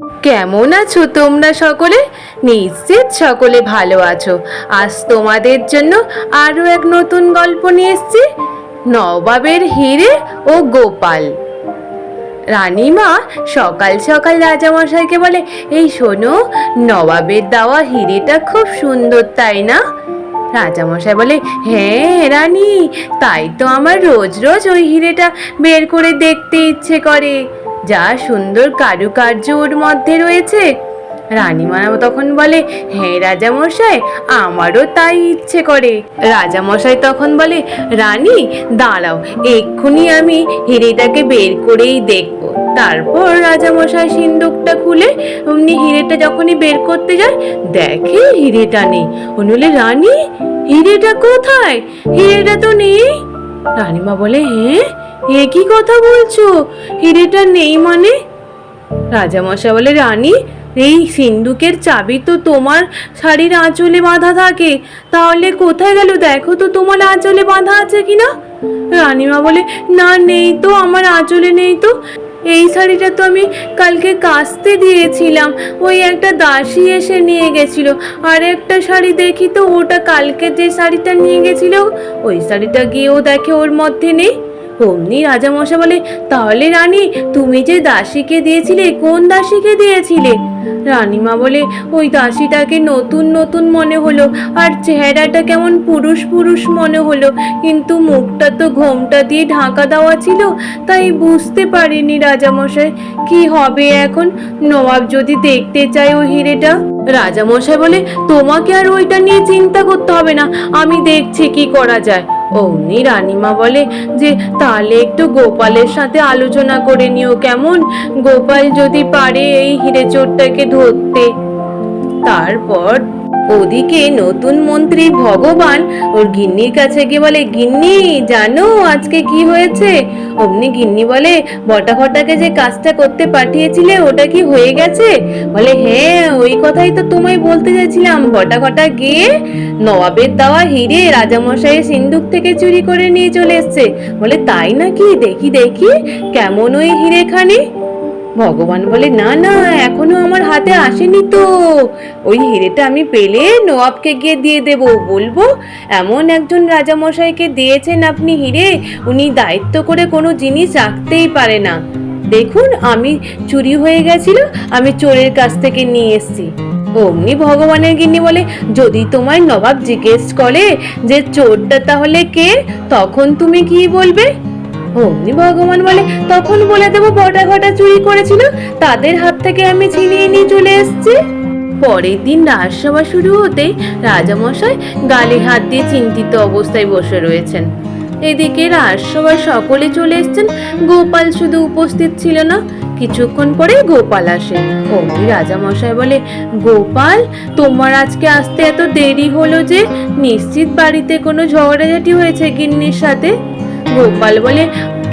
কেমন আছো তোমরা সকলে? নিশ্চিত সকলে ভালো আছো। আজ তোমাদের জন্য আরো এক নতুন গল্প নিয়ে এসেছি, নবাবের হিরে ও গোপাল। রানীমা সকাল সকাল রাজামশাইকে বলে, এই শোনো, নবাবের দেওয়া হিরেটা খুব সুন্দর, তাই না? রাজামশাই বলে, হ্যাঁ রানী, তাই তো আমার রোজ রোজ ওই হিরেটা বের করে দেখতে ইচ্ছে করে। যা সুন্দর কারুকার্য ওর মধ্যে রয়েছে। রানীমা তখন বলে, হ্যাঁ রাজামশাই, আমারও তাই ইচ্ছে করে। রাজামশাই তখন বলে, রানী দাঁড়াও, এক্ষুনি আমি হিরেটাকে বের করেই দেখবো। তারপর রাজামশাই সিন্দুকটা খুলে অমনি হিরেটা যখনই বের করতে যায়, দেখে হিরেটা নেই। উনি বলে, রানী হিরেটা কোথায়? হিরেটা তো নেই। রানীমা বলে, হ্যাঁ, এ কি কথা বলছো, হিরেটা নেই মানে? রাজামশাই বলে, রানী এই সিন্দুকের চাবি তো তোমার শাড়ির আঁচলে বাঁধা থাকে, তাহলে কোথায় গেল? দেখো তো তোমার আঁচলে বাঁধা আছে কিনা। রানীমা বলে, না নেই তো, আমার আঁচলে নেই তো। এই শাড়িটা তো আমি কালকে কাচতে দিয়েছিলাম, ওই একটা দাসী এসে নিয়ে গেছিল। আর একটা শাড়ি দেখি তো, ওটা কালকে যে শাড়িটা নিয়ে গেছিল, ওই শাড়িটা গিয়েও দেখে ওর মধ্যে নেই। অমনি রাজামশাই বলে, তাহলে রানী তুমি যে দাসীকে দিয়েছিলে, কোন দাসীকে দিয়েছিলে? রানীমা বলে, ওই দাসীটাকে নতুন নতুন মনে হলো, আর চেহারাটা কেমন পুরুষ পুরুষ মনে হলো, কিন্তু মুখটা তো ঘোমটা দিয়ে ঢাকা দেওয়া ছিল, তাই বুঝতে পারিনি রাজামশাই। কি হবে এখন? নবাব যদি দেখতে চায় ওই হিরেটা? রাজামশাই বলে, তোমাকে আর ওইটা নিয়ে চিন্তা করতে হবে না, আমি দেখছি কি করা যায়। অমনি রানীমা বলে যে, তাহলে একটু গোপালের সাথে আলোচনা করে নিও, কেমন? গোপাল যদি পারে এই হিরে চোরটাকে ধরতে। তারপর ওদিকে নতুন মন্ত্রী ভগবান ওর গিন্নির কাছে গিয়ে বলে, গিন্নি জানো আজকে কি হয়েছে? অমনি গিন্নি বলে, বটাঘটাকে যে কাজটা করতে পাঠিয়েছিলে ওটা কি হয়ে গেছে? বলে, হ্যাঁ, ওই কথাই তো তোমায় বলতে চাইছিলাম, বটাঘটা গিয়ে নবাবের দেওয়া হিরে রাজামশাইয়ের সিন্দুক থেকে চুরি করে নিয়ে চলে এসছে। বলে, তাই নাকি? দেখি দেখি কেমন ওই হিরেখানি। ভগবান বলে, না না, এখনো আমার হাতে আসেনি তো। ওই হিরেটা আমি পেলে নবাবকে গিয়ে দিয়ে দেব, বলবো এমন একজন রাজামশাইকে দিয়েছেন আপনি হিরে, উনি দায়িত্ব করে কোনো জিনিস রাখতেই পারে না। দেখুন, আমি চুরি হয়ে গেছিল, আমি চোরের কাছ থেকে নিয়ে এসেছি। অমনি ভগবানের গিন্নি বলে, যদি তোমায় নবাব জিজ্ঞেস করে যে চোরটা তাহলে কে, তখন তুমি কি বলবে? অমনি ভগবান বলে, তখন বলে দেবো বটাঘটা চুরি করেছিল, তাদের হাত থেকে আমি ছিনিয়ে নিয়ে চলে এসেছি। পরের দিন রাজসভা শুরু হতেই রাজামশাই গালে হাত দিয়ে চিন্তিত অবস্থায় বসে রয়েছেন। এদিকে রাজসভায় সকলে চলে এসেছেন, গোপাল শুধু উপস্থিত ছিল না। কিছুক্ষণ পরে গোপাল আসে। অমনি রাজামশাই বলে, গোপাল, তোমার আজকে আসতে এত দেরি হলো যে? নিশ্চিত বাড়িতে কোনো ঝগড়াঝাটি হয়েছে গিন্নির সাথে। গোপাল বলে,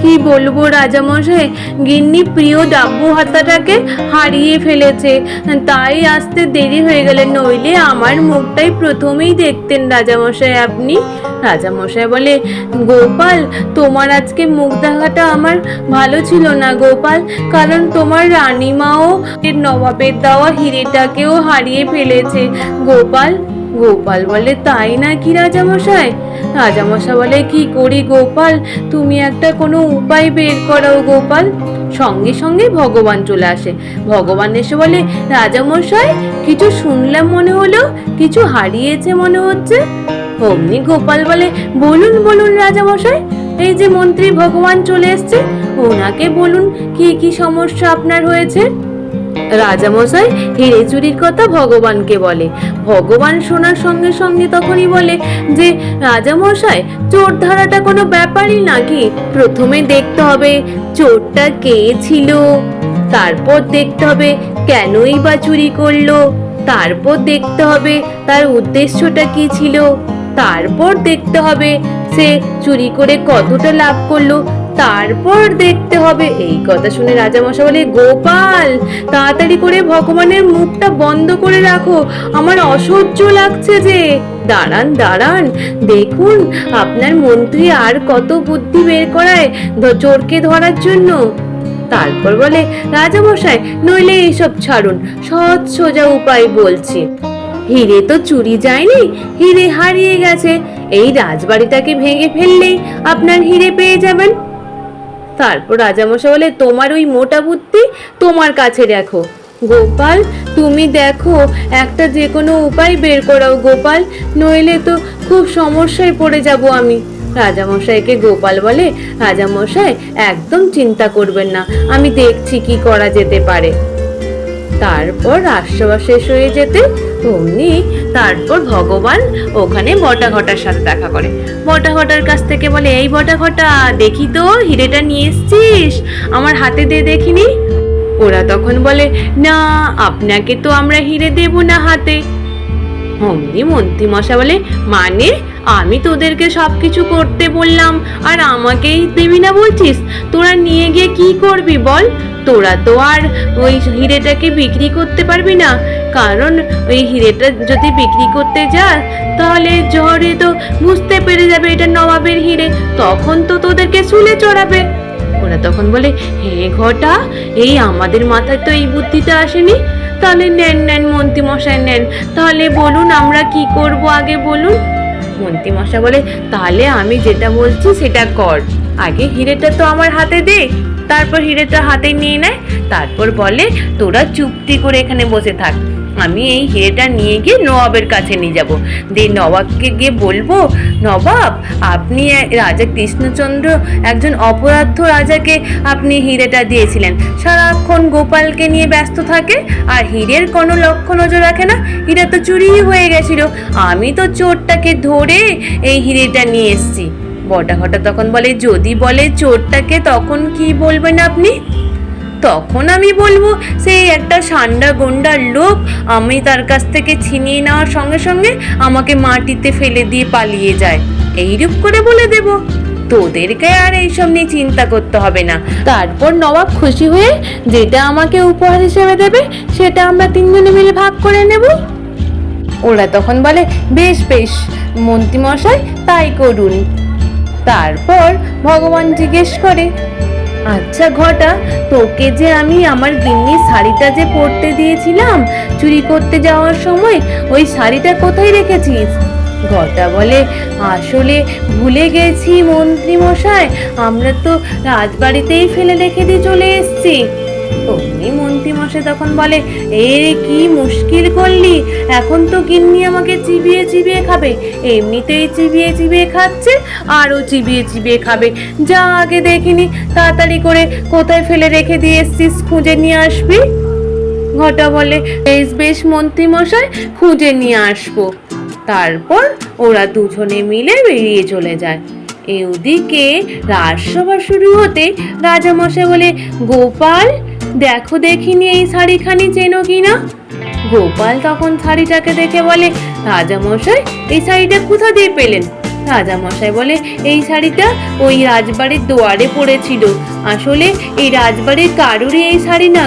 কি বলবো রাজামশাই, গিন্নি প্রিয় ডাব্বু হাতাটাকে হারিয়ে ফেলেছে, তাই আসতে দেরি হয়ে গেলে, নইলে আমার মুখটাই প্রথমেই দেখতেন রাজামশাই আপনি। রাজামশাই বলে, গোপাল, তোমার আজকে মুখ দেখাটা আমার ভালো ছিল না গোপাল, কারণ তোমার রানীমাও নবাবের দেওয়া হিরেটাকেও হারিয়ে ফেলেছে গোপাল। গোপাল বলে, তাই নাকি রাজামশাই? রাজামশাই বলে, কি করি গোপাল, তুমি একটা কোনো উপায় বের করো গোপাল। সঙ্গে সঙ্গে ভগবান চলে আসে। ভগবান এসে বলে, রাজামশাই, কিছু শুনলাম মনে হলো, কিছু হারিয়েছে মনে হচ্ছে। অমনি গোপাল বলে, বলুন বলুন রাজামশাই, এই যে মন্ত্রী ভগবান চলে এসছে, ওনাকে বলুন কি কি সমস্যা আপনার হয়েছে। রাজামশাই হিরে চুরির কথা ভগবানকে বলে। ভগবান শোনার সঙ্গে সঙ্গে তখনই বলে যে, রাজামশাই, চোর ধরাটা কোনো ব্যাপারই নাকি? প্রথমে দেখতে হবে চোরটা কে ছিল, তারপর দেখতে হবে কেনই বা চুরি করলো, তারপর দেখতে হবে তার উদ্দেশ্যটা কি ছিল, তারপর দেখতে হবে সে চুরি করে কতটা লাভ করলো, তারপর দেখতে হবে। এই কথা শুনে রাজামশাই বলে, গোপাল, তাড়াতাড়ি করে ভগবানের মুখটা বন্ধ করে রাখো, আমার অসহ্য লাগছে যে। দাঁড়ান দাঁড়ান, দেখুন আপনার মন্ত্রী আর কত বুদ্ধি বের করায় চোরকে ধরার জন্য। তারপর বলে, রাজামশাই নইলে এইসব ছাড়ুন, সৎ সোজা উপায় বলছি। হিরে তো চুরি যায়নি, হিরে হারিয়ে গেছে। এই রাজবাড়িটাকে ভেঙে ফেললেই আপনার হিরে পেয়ে যাবেন। তারপর রাজামশাই বলে, তোমার ওই মোটা বুদ্ধি তোমার কাছে রাখো গোপাল, তুমি দেখো একটা যে কোনো উপায় বের করাও গোপাল, নইলে তো খুব সমস্যায় পড়ে যাব আমি। রাজামশাইকে গোপাল বলে, রাজামশাই একদম চিন্তা করবেন না, আমি দেখছি কি করা যেতে পারে। তারপর রাজসভা শেষ হয়ে যেতে অমনি তারপর ভগবান ওখানে বটাঘটার সাথে দেখা করে। বটাঘটার কাছ থেকে বলে, এই বটাঘটা দেখি তো হিরেটা নিয়ে এসছিস, আমার হাতে দে দেখিনি। ওরা তখন বলে, না আপনাকে তো আমরা হিরে দেব না হাতে। অমনি মন্ত্রীমশাই বলে, মানে আমি তোদেরকে সবকিছু করতে বললাম আর আমাকেই দেবি না বলছিস? তোরা নিয়ে গিয়ে কি করবি বল? তোরা তো আর ওই হিরেটাকে বিক্রি করতে পারবি না, কারণ ওই হিরেটা যদি বিক্রি করতে যাস তাহলে ঝড়ে তো বুঝতে পেরে যাবে এটা নবাবের হিরে, তখন তো তোদেরকে শুলে চড়াবে। ওরা তখন বলে, হে ঘটা, এই আমাদের মাথায় তো এই বুদ্ধিটা আসেনি। তাহলে নেন নেন মন্ত্রীমশাই নেন, তাহলে বলুন আমরা কি করব আগে বলুন। মন্ত্রীমশাই বলে, তাহলে আমি যেটা বলছি সেটা কর, আগে হিরেটা তো আমার হাতে দে। তারপর হিরেটা হাতে নিয়ে নেয়, তারপর বলে, তোরা চুপটি করে এখানে বসে থাক, আমি এই হিরেটা নিয়ে গিয়ে নবাবের কাছে নিয়ে যাব। দিয়ে নবাবকে গিয়ে বলবো, নবাব আপনি রাজা কৃষ্ণচন্দ্র একজন অপরাধ রাজাকে আপনি হিরেটা দিয়েছিলেন, সারাক্ষণ গোপালকে নিয়ে ব্যস্ত থাকে আর হিরের কোনো লক্ষ্য নজর রাখে না, হিরে তো চুরি হয়ে গেছিল, আমি তো চোরটাকে ধরে এই হিরেটা নিয়ে এসেছি। বটাঘটা তখন বলে, যদি বলে চোরটাকে তখন কি বলবেন আপনি? তখন আমি বলবো সেই একটা সান্ডা গন্ডার লোক, আমি তার কাছ থেকে ছিনিয়ে নেওয়ার সঙ্গে সঙ্গে আমাকে মাটিতে ফেলে দিয়ে পালিয়ে যায়, এইরূপ করে বলে দেব। তোদেরকে আর এইসব নিয়ে চিন্তা করতে হবে না। তারপর নবাব খুশি হয়ে যেটা আমাকে উপহার হিসেবে দেবে সেটা আমরা তিনজনে মিলে ভাগ করে নেব। ওরা তখন বলে, বেশ বেশ মন্ত্রীমশাই তাই করুন। তারপর ভগবান জিজ্ঞেস করে, আচ্ছা ঘটা, তোকে যে আমি আমার গিন্নির শাড়িটা যে পরতে দিয়েছিলাম চুরি করতে যাওয়ার সময়, ওই শাড়িটা কোথায় রেখেছিস? ঘটা বলে, আসলে ভুলে গেছি মন্ত্রী মশাই, আমরা তো রাজবাড়িতেই ফেলে রেখে দিয়ে চলে এসেছি। অমনি মন্ত্রী মশাই তখন বলে, এ কি মুশকিল করলি, এখন তো গিন্নি আমাকে চিবিয়ে চিবিয়ে খাবে, এমনিতেই চিবিয়ে চিবিয়ে খাচ্ছে আরও চিবিয়ে চিবিয়ে খাবে, যা আগে দেখিনি, তাড়াতাড়ি করে কোথায় ফেলে রেখে দিয়ে এসছিস খুঁজে নিয়ে আসবি। ঘটা বলে, বেশ বেশ মন্ত্রী মশাই, খুঁজে নিয়ে আসবো। তারপর ওরা দুজনে মিলে বেরিয়ে চলে যায়। এদিকে রাজসভা শুরু হতে রাজামশাই বলে, গোপাল দেখো দেখিনি এই শাড়িখানি চেনো কিনা? গোপাল তখন শাড়িটাকে দেখে বলে, রাজামশাই এই শাড়িটা কোথা দিয়ে পেলেন? রাজামশাই বলে, এই শাড়িটা ওই রাজবাড়ির দুয়ারে পড়েছিল, আসলে এই রাজবাড়ির কারুরই এই শাড়ি না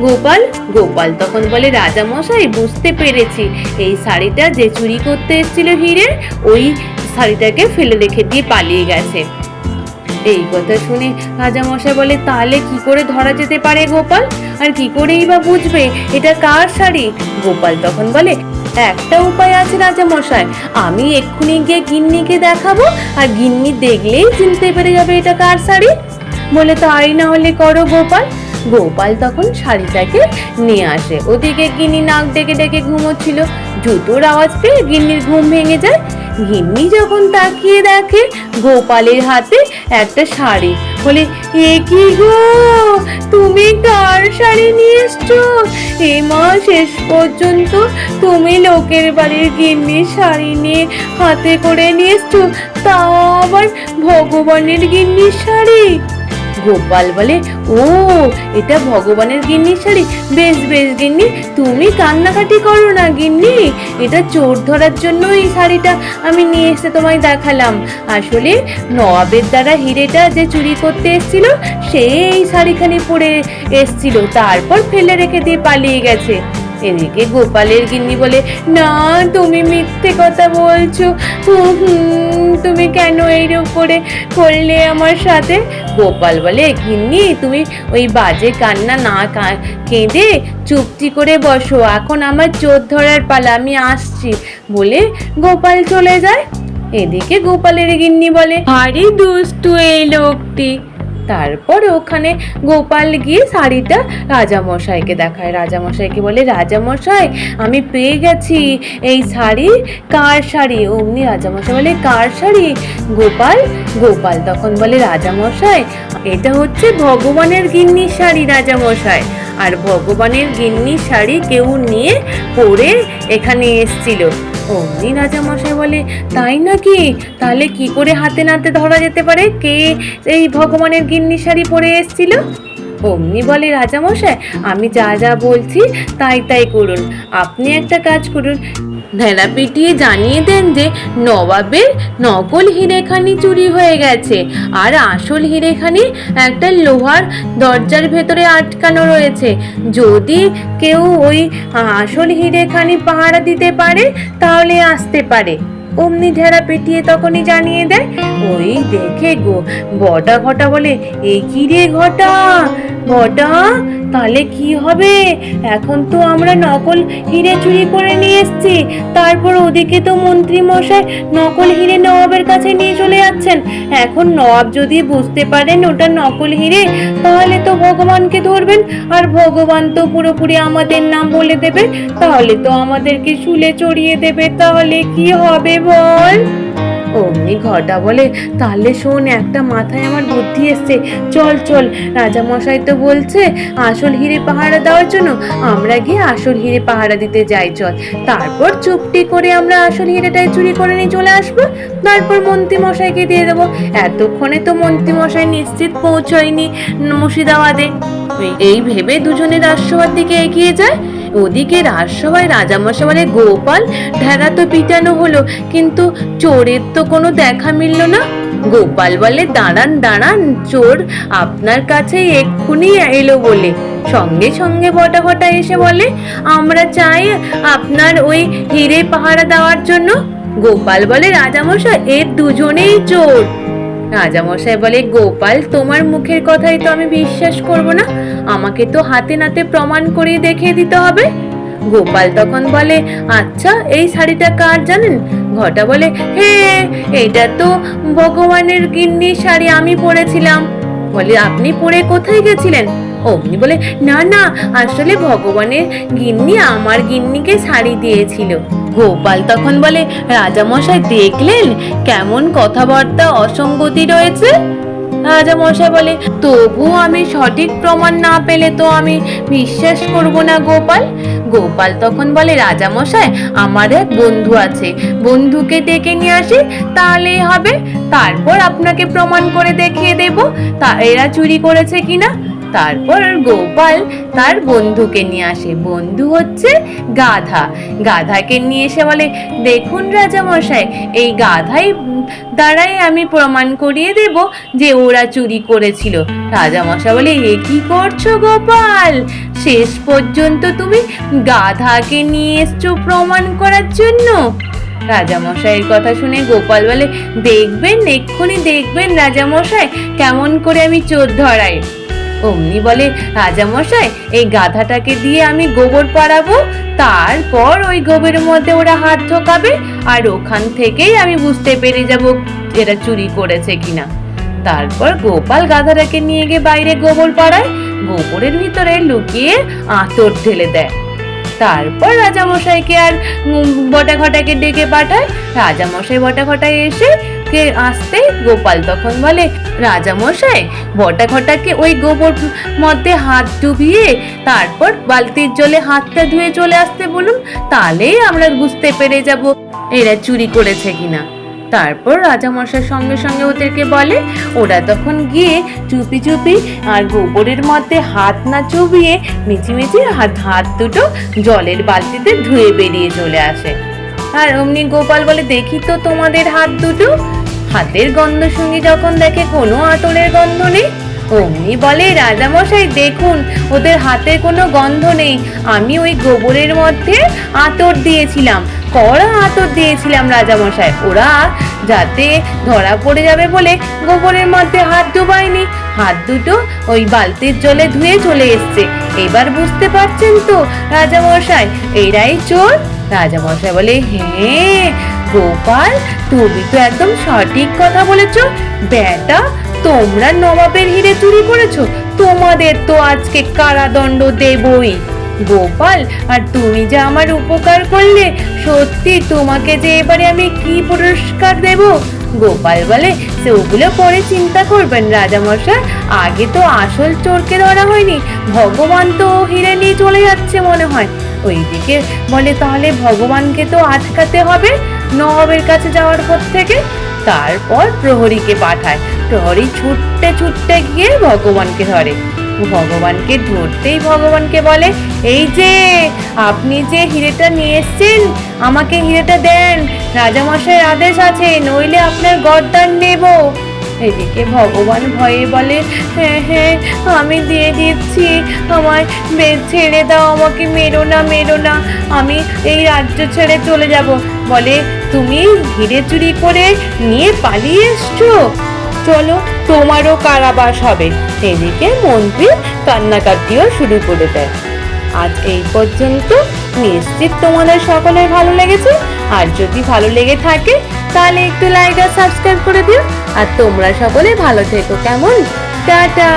গোপাল। গোপাল তখন বলে, রাজামশাই বুঝতে পেরেছি, এই শাড়িটা যে চুরি করতে এসেছিল হিরের, ওই শাড়িটাকে ফেলে রেখে দিয়ে পালিয়ে গেছে। এই কথা শুনে রাজামশাই বলে, তাহলে কি করে ধরা যেতে পারে গোপাল, আর কি করেই বা বুঝবে এটা কার শাড়ি? গোপাল তখন বলে, একটা উপায় আছে রাজামশাই, আমি এক্ষুনি গিয়ে গিন্নিকে দেখাবো, আর গিন্নি দেখলেই চিনতে পেরে যাবে এটা কার শাড়ি। বলে, তাই না হলে করো গোপাল। গোপাল তখন শাড়িটাকে নিয়ে আসে। ওদিকে গিন্নি নাক ডেকে ডেকে ঘুমোচ্ছিল, জুতোর আওয়াজ পেয়ে গিন্নির ঘুম ভেঙে যায়। গিন্নি যখন তাকিয়ে দেখে গোপালের হাতে একটা শাড়ি, বলে, এ কি গো, তুমি কার শাড়ি নিয়ে এসছো? এ মা, শেষ পর্যন্ত তুমি লোকের বাড়ির গিন্নির শাড়ি নিয়ে হাতে করে নিয়ে এসছো, তাও আবার ভগবানের গিন্নির শাড়ি। গোপাল বলে, ও এটা ভগবানের গিন্নির শাড়ি, বেশ বেশ গিন্নি, তুমি কান্নাকাটি করো না গিন্নি, এটা চোর ধরার জন্য এই শাড়িটা আমি নিয়ে এসে তোমায় দেখালাম। আসলে নবাবের দ্বারা হিরেটা যে চুরি করতে এসেছিল সে এই শাড়িখানি পরে এসেছিল, তারপর ফেলে রেখে দিয়ে পালিয়ে গেছে। এদিকে গোপালের গিন্নি বলে, না তুমি মিথ্যে কথা বলছো, তুমি কেন এইরকম করে করলে আমার সাথে? গোপাল বলে, গিন্নি তুমি ওই বাজে কান্না না কেঁদে চুপটি করে বসো, এখন আমার চোর ধরার পালা, আমি আসছি বলে গোপাল চলে যায়। এদিকে গোপালের গিন্নি বলে, ভারী দুষ্টু এই লোকটি। তারপর ওখানে গোপাল গিয়ে শাড়িটা রাজামশাইকে দেখায়, রাজামশাইকে বলে, রাজামশাই আমি পেয়ে গেছি এই শাড়ি, কার শাড়ি? অমনি রাজামশাই বলে, কার শাড়ি গোপাল? গোপাল তখন বলে, রাজামশাই এটা হচ্ছে ভগবানের গিন্নির শাড়ি রাজামশাই, আর ভগবানের গিন্নির শাড়ি কেউ নিয়ে পরে এখানে এসছিল। অমনি রাজামশাই বলে, তাই নাকি? তাহলে কি করে হাতে নাতে ধরা যেতে পারে কে এই ভগবানের গিন্নি শাড়ি পরে এসেছিল? অমনি বলে রাজামশাই, আমি যা যা বলছি তাই তাই করুন, আপনি একটা কাজ করুন, ভেড়া পিটিয়ে জানিয়ে দেন যে নবাবের নকল হিরেখানি চুরি হয়ে গেছে, আর আসল হিরেখানি একটা লোহার দরজার ভেতরে আটকানো রয়েছে, যদি কেউ ওই আসল হিরেখানি পাহারা দিতে পারে তাহলে আসতে পারে। অমনি ঢেরা পিটিয়ে তখনই জানিয়ে দেয়। ওই দেখে বটা ঘটা বলে, এই কি রে ঘটা, ঘটা তাহলে কি হবে? এখন তো আমরা নকল হিরে চুরি করে নিয়ে এসেছি, তারপর ওদিকে তো মন্ত্রী মশাই নকল হিরে নবাবের কাছে নিয়ে চলে যাচ্ছেন, এখন নবাব যদি বুঝতে পারেন ওটা নকল হিরে তাহলে তো ভগবানকে ধরবেন, আর ভগবান তো পুরোপুরি আমাদের নাম বলে দেবে, তাহলে তো আমাদেরকে শুলে চড়িয়ে দেবে, তাহলে কি হবে বল? অমনি ঘটা বলে, তাহলে শোন, একটা মাথায় আমার বুদ্ধি এসছে, চল চল, রাজামশাই তো বলছে আসল হিরে পাহারা দেওয়ার জন্য, আমরা গিয়ে আসল হিরে পাহারা দিতে যাই, চল। তারপর চুপটি করে আমরা আসল হিরেটাই চুরি করে নিয়ে চলে আসবো, তারপর মন্ত্রী মশাইকে দিয়ে দেবো। এতক্ষণে তো মন্ত্রী মশাই নিশ্চিত পৌঁছয়নি মুর্শিদাবাদে। এই ভেবে দুজনে রাজসভার দিকে এগিয়ে যায়। ওদিকে রাজসভায় রাজামশাই বলে, গোপাল ঢেরা তো পিটানো হলো, কিন্তু চোরের তো কোনো দেখা মিলল না। গোপাল বলে, দাঁড়ান দাঁড়ান, চোর আপনার কাছে এক্ষুনি এলো বলে সঙ্গে সঙ্গে বটা ঘটা এসে বলে, আমরা চাই আপনার ওই হিরে পাহারা দেওয়ার জন্য। গোপাল বলে, রাজামশাই এর দুজনেই চোর। রাজামশাই বলে, গোপাল তোমার মুখের কথাই তো আমি বিশ্বাস করব না, আমাকে তো হাতে নাতে প্রমাণ করে দেখিয়ে দিতে হবে। গোপাল তখন বলে, আচ্ছা এই শাড়িটা কার জানেন? ঘটা বলে, হ্যাঁ এটা তো ভগবানের গিন্নির শাড়ি, আমি পরেছিলাম। বলে, আপনি পরে কোথায় গেছিলেন? অমনি বলে, না না, আসলে ভগবানের গিন্নি আমার গিন্নিকে শাড়ি দিয়েছিল। গোপাল তখন বলে, রাজামশাই দেখলেন কেমন কথাবার্তা অসঙ্গতি রয়েছে? রাজামশাই বলে, তবু আমি সঠিক প্রমাণ না পেলে তো আমি বিশ্বাস করব না গোপাল। গোপাল তখন বলে, রাজামশাই আমার এক বন্ধু আছে, বন্ধুকে ডেকে নিয়ে আসি তাহলেই হবে, তারপর আপনাকে প্রমাণ করে দেখিয়ে দেব তা এরা চুরি করেছে কিনা। তারপর গোপাল তার বন্ধুকে নিয়ে আসে, বন্ধু হচ্ছে গাধা। গাধাকে নিয়ে এসে বলে, দেখুন রাজামশাই, এই গাধাই দ্বারাই আমি প্রমাণ করিয়ে দেব যে ওরা চুরি করেছিল। রাজামশাই বলে, এ কি করছো গোপাল, শেষ পর্যন্ত তুমি গাধাকে নিয়ে এসছো প্রমাণ করার জন্য? রাজামশাইয়ের কথা শুনে গোপাল বলে, দেখবেন এক্ষুনি দেখবেন রাজামশাই কেমন করে আমি চোর ধরাই। অমনি বলে, রাজামশাই এই গাধাটাকে দিয়ে আমি গোবর পাড়াবো, তারপর ওই গোবরের মধ্যে ওরা হাত ঢোকাবে, আর ওখান থেকেই আমি বুঝতে পেরে যাব এরা চুরি করেছে কিনা। তারপর গোপাল গাধাটাকে নিয়ে গিয়ে বাইরে গোবর পাড়ায়, গোবরের ভিতরে লুকিয়ে আঁতর ঢেলে দেয়। তারপর রাজামশাইকে আর বটা ঘটাকে ডেকে পাঠায়। রাজামশাই বটা ঘটায় এসে কে আসতে গোপাল তখন বলে, রাজামশাই বটা ঘটাকে ওই গোবর মধ্যে হাত ডুবিয়ে তারপর বালতির জলে হাতটা ধুয়ে চলে আসতে বলুন, তাহলেই আমরা বুঝতে পেরে যাব এরা চুরি করেছে কিনা। তারপর রাজামশাই সঙ্গে সঙ্গে ওদেরকে বলে, ওরা তখন গিয়ে চুপি চুপি আর গোবরের মধ্যে হাত না চুবিয়ে মিচিমিচি হাত দুটো জলের বালতিতে ধুয়ে বেরিয়ে চলে আসে। আর অমনি গোপাল বলে, দেখি তো তোমাদের হাত দুটো। হাতের গন্ধ সঙ্গে যখন দেখে কোনো আতরের গন্ধ নেই, অমনি বলে, রাজামশাই দেখুন, ওদের হাতে কোনো গন্ধ নেই, আমি ওই গোবরের মধ্যে আঁতর দিয়েছিলাম, কড়া আঁতর দিয়েছিলাম রাজামশাই, ওরা যাতে ধরা পড়ে যাবে বলে গোবরের মধ্যে হাত ডুবাইনি, হাত দুটো ওই বালতির জলে ধুয়ে চলে এসছে। এবার বুঝতে পারছেন তো রাজামশাই, এরাই চোর। রাজামশাই বলে, হ্যাঁ গোপাল, তুমি তো একদম সঠিক কথা বলেছো বেটা, তোমরা নবাবের হিরে চুরি করেছো, তোমাদের তো আজকে কারাদণ্ড দেবই। গোপাল, আর তুমি যে আমার উপকার করলে, সত্যি তোমাকে যে এবারে আমি কি পুরস্কার দেব? গোপাল বলে, সে ওগুলো পরে চিন্তা করবেন রাজামশাই, আগে তো আসল চোরকে ধরা হয়নি, ভগবান তো হিরে নিয়ে চলে যাচ্ছে মনে হয়। ওইদিকে বলে, তাহলে ভগবানকে তো আটকাতে হবে নবাবের কাছে যাওয়ার পর থেকে। তারপর প্রহরীকে পাঠায়, প্রহরী ছুটতে ছুটতে গিয়ে ভগবানকে ধরে। ভগবানকে ধরতেই ভগবানকে বলে, এই যে আপনি যে হিরেটা নিয়ে এসছেন, আমাকে হিরেটা দেন, রাজামশাইয়ের আদেশ আছে, নইলে আপনার গর্দান নেব। এদিকে ভগবান ভয়ে বলে, হ্যাঁ হ্যাঁ আমি দিয়ে দিচ্ছি, আমায় ছেড়ে দাও, আমাকে মেরো না, মেরো না, আমি এই রাজ্য ছেড়ে চলে যাব। বলে, তুমি হিরে চুরি করে নিয়ে পালিয়ে এসছো, চলো তোমারও কারাবাস হবে। এদিকে মন্ত্রী কান্নাকাটিও শুরু করে দেয়। আজ এই পর্যন্ত, নিশ্চিত তোমাদের সকলের ভালো লেগেছে। আর যদি ভালো লেগে থাকে তাহলে একটু লাইক আর সাবস্ক্রাইব করে দিও। আর তোমরা সকলে ভালো থেকো, কেমন? টাটা।